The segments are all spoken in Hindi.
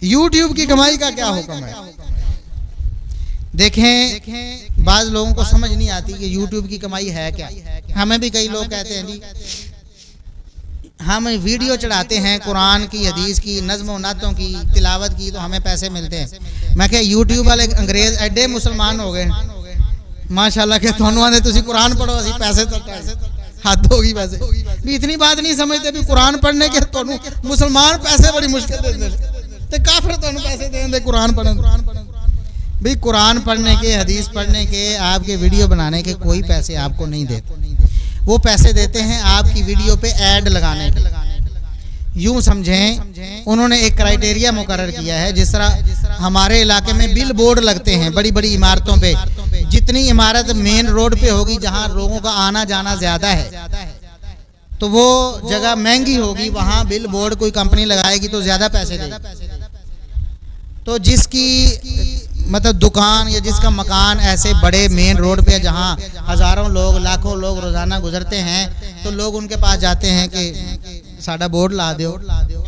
यूट्यूब की कमाई का क्या हुक्म है? देखें, बाज लोगों को समझ नहीं आती कि यूट्यूब की कमाई है क्या। हमें भी कई लोग कहते हैं जी हम वीडियो चढ़ाते हैं कुरान की, हदीस की, नज़्म नातों की, तिलावत की, तो हमें पैसे मिलते हैं। मैं क्या यूट्यूब वाले अंग्रेज एडे मुसलमान हो गए माशाल्लाह के थानू आंदे तुसी कुरान पढ़ो असी पैसे तो हद होगी। वैसे भी इतनी बात नहीं समझते भी कुरान पढ़ने के थानू मुसलमान पैसे बड़ी मुश्किल देंदे ते काफिर थानू पैसे देंदे कुरान पढ़न। भाई कुरान पढ़ने के, हदीस पढ़ने के, आपके वीडियो बनाने के कोई पैसे आपको नहीं देते। वो पैसे देते हैं आपकी वीडियो पे ऐड लगाने के। यूं समझें उन्होंने एक क्राइटेरिया मुकर्रर किया है। जिस तरह हमारे इलाके में बिल बोर्ड लगते हैं बड़ी बड़ी इमारतों पे, जितनी इमारत मेन रोड पे होगी जहां लोगों का आना जाना ज्यादा है तो वो जगह महंगी होगी, वहां बिल बोर्ड कोई कंपनी लगाएगी तो ज्यादा पैसे देगी। तो जिसकी मतलब दुकान या जिसका मकान ऐसे बड़े मेन रोड पे जहां हजारों लोग, लाखों लोग रोजाना गुजरते हैं, तो लोग उनके पास जाते हैं कि साडा बोर्ड ला दो,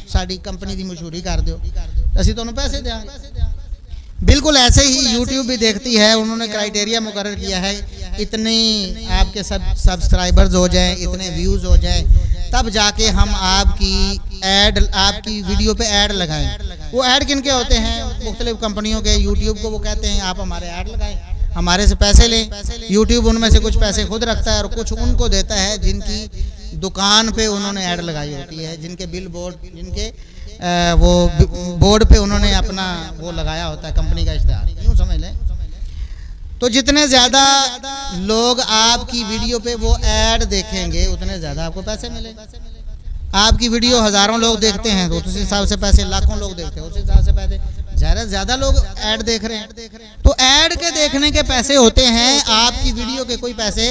साड़ी कंपनी की मशहूरी कर दो, असी तो पैसे देंगे। बिल्कुल ऐसे ही यूट्यूब भी देखती है। उन्होंने क्राइटेरिया मुकर्रर किया है, इतने आपके सब्सक्राइबर्स हो जाएं, इतने व्यूज़ हो जाएं, तब जाके हम आपकी ऐड, आपकी वीडियो पे ऐड लगाएं। वो ऐड किन के होते हैं? मुख्तलिफ कंपनियों के। यूट्यूब को वो कहते हैं आप हमारे ऐड लगाएं, हमारे से पैसे लें। यूट्यूब उनमें से कुछ पैसे खुद रखता है और कुछ उनको देता है जिनकी दुकान पे उन्होंने ऐड लगाई होती है, जिनके बिल बोर्ड, जिनके वो बोर्ड पे उन्होंने अपना वो लगाया होता है कंपनी का इश्तेहार, यूँ समझ लें। तो जितने ज़्यादा लोग आपकी वीडियो पे वो ऐड देखेंगे उतने ज़्यादा आपको पैसे मिलेंगे। आपकी वीडियो हज़ारों लोग देखते हैं तो उस हिसाब से पैसे, लाखों लोग देखते हैं उस हिसाब से पैसे, ज़्यादा लोग ऐड देख रहे हैं तो ऐड के देखने के पैसे होते हैं। आपकी वीडियो के कोई पैसे,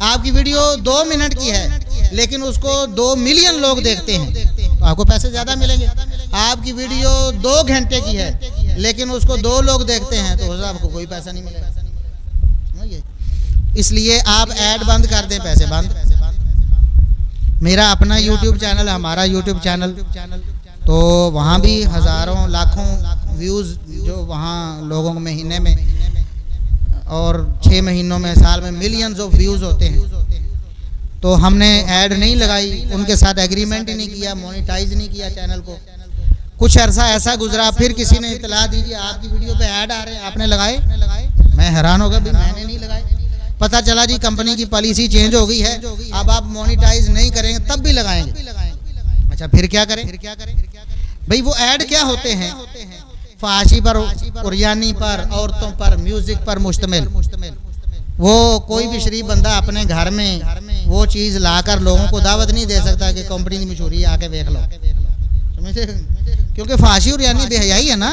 आपकी वीडियो 2 मिनट की है लेकिन उसको 2 मिलियन लोग देखते हैं तो आपको पैसे ज़्यादा मिलेंगे। आपकी वीडियो 2 घंटे की है लेकिन उसको 2 लोग देखते हैं तो आपको कोई पैसा नहीं मिलेगा। इसलिए आप ऐड बंद कर दें, पैसे बंद। मेरा अपना यूट्यूब चैनल, हमारा यूट्यूब चैनल, तो वहाँ भी हज़ारों लाखों व्यूज़ जो वहाँ लोगों को महीने में और 6 महीनों में, साल में मिलियंस ऑफ व्यूज़ होते हैं। तो हमने ऐड नहीं लगाई, उनके साथ एग्रीमेंट ही नहीं किया, मोनेटाइज नहीं किया चैनल को। कुछ अरसा ऐसा गुजरा, फिर किसी ने इतला दी कि आपकी वीडियो पे ऐड आ रहे हैं, आपने लगाए? मैं हैरान हो गया, भाई मैंने नहीं लगाए। पता चला जी कंपनी की पॉलिसी चेंज हो गई है, अब आप मोनेटाइज नहीं करेंगे तब भी लगाएंगे। अच्छा फिर क्या करें? भाई वो ऐड क्या होते हैं? फाशी पर, कुरियानी पर, औरतों पर, म्यूजिक पर मुश्तमिल। वो कोई भी शरीफ बंदा अपने घर में वो चीज़ लाकर लोगों को दावत नहीं दे सकता कि कंपनी की मशहूरी आके देख लो, क्योंकि फाशी और यानी बेहयाई है ना।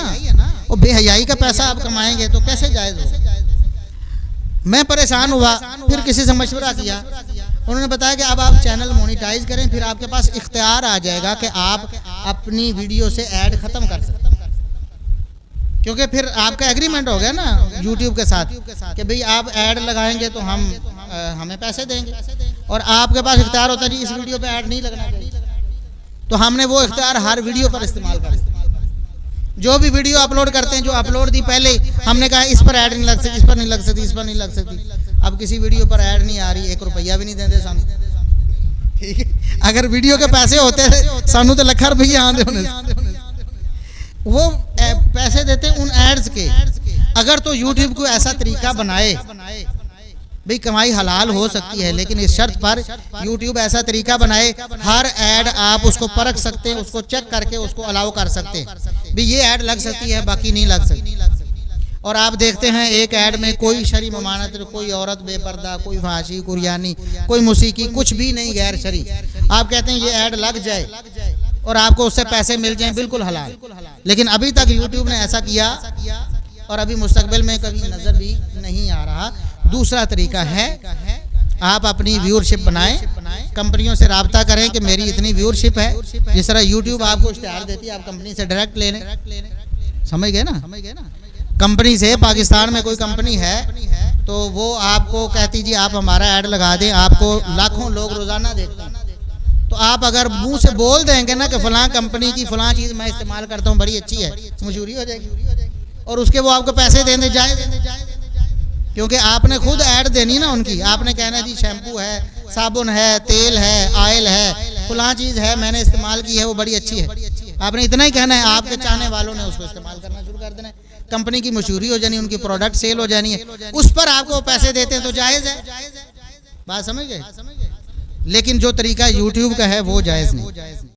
वो बेहयाई का पैसा आप कमाएंगे तो कैसे जायज़ हो? मैं परेशान हुआ, फिर किसी से मशवरा किया, उन्होंने बताया कि अब आप चैनल मोनेटाइज करें, फिर आपके पास इख्तियार आ जाएगा कि आप अपनी वीडियो से ऐड ख़त्म कर सकते हैं, क्योंकि फिर आपका एग्रीमेंट हो गया ना यूट्यूब के साथ कि भाई आप ऐड लगाएंगे तो हम हमें पैसे देंगे, और आपके पास इख्तियार होता है जी इस वीडियो पे ऐड नहीं लगना चाहिए। तो हमने वो इख्तियार हर वीडियो पर इस्तेमाल कर, जो भी वीडियो अपलोड करते हैं, जो अपलोड दी पहले हमने कहा इस पर ऐड नहीं लग सकती, इस पर नहीं लग सकती, इस पर नहीं लग सकती। अब किसी वीडियो पर ऐड नहीं आ रही, 1 रुपया भी नहीं देते सानू, ठीक है। अगर वीडियो के पैसे होते सानू तो लाख रुपया आते होने, वो पैसे देते उन एड्स के। अगर तो यूट्यूब को ऐसा तरीका बनाए, भाई कमाई हलाल हो सकती है लेकिन इस शर्त पर यूट्यूब ऐसा तरीका बनाए हर ऐड आप उसको परख सकते हैं, उसको चेक करके उसको अलाउ कर सकते हैं, भाई ये ऐड लग सकती है बाकी नहीं लग सकती। और आप देखते हैं एक ऐड में कोई शरी ममानत, कोई औरत बेपर्दा, कोई फाशी, कुरियानी, कोई मौसीकी, कुछ भी नहीं गैर शरी। आप कहते हैं ये ऐड लग जाए और आपको उससे पैसे मिल जाएं, बिल्कुल हलाल। लेकिन अभी तक यूट्यूब ने ऐसा किया और अभी मुस्तकबिल में कभी नज़र भी नहीं आ रहा। दूसरा तरीका है आप अपनी व्यूअरशिप बनाएं, कंपनियों से राब्ता करें कि मेरी इतनी व्यूअरशिप है, जिस तरह यूट्यूब आपको इश्तिहार देती है आप कंपनी से डायरेक्ट ले लें, समझ गए ना। कंपनी से, पाकिस्तान में कोई कंपनी है तो वो आपको कहती जी आप हमारा ऐड लगा दें, आपको लाखों लोग रोज़ाना देखते हैं तो आप अगर मुंह से बोल देंगे ना कि फलां कंपनी की फलां चीज़ मैं इस्तेमाल करता हूँ बड़ी अच्छी है, मशहूरी हो जाएगी और उसके वो आपको पैसे देने जाए, क्योंकि आपने खुद ऐड देनी ना उनकी। आपने कहना जी शैम्पू है, साबुन है, तेल है, ऑयल है, फलां चीज़ है, मैंने इस्तेमाल की है, वो बड़ी अच्छी है। आपने इतना ही कहना है, आपके चाहने वालों ने उसको इस्तेमाल करना शुरू कर देना है, कंपनी की मशहूरी हो जानी, उनकी प्रोडक्ट सेल हो जानी है, उस पर आपको पैसे देते हैं तो जायज़ है। बात समझ गए? लेकिन जो तरीका यूट्यूब का है वो जायज़ नहीं।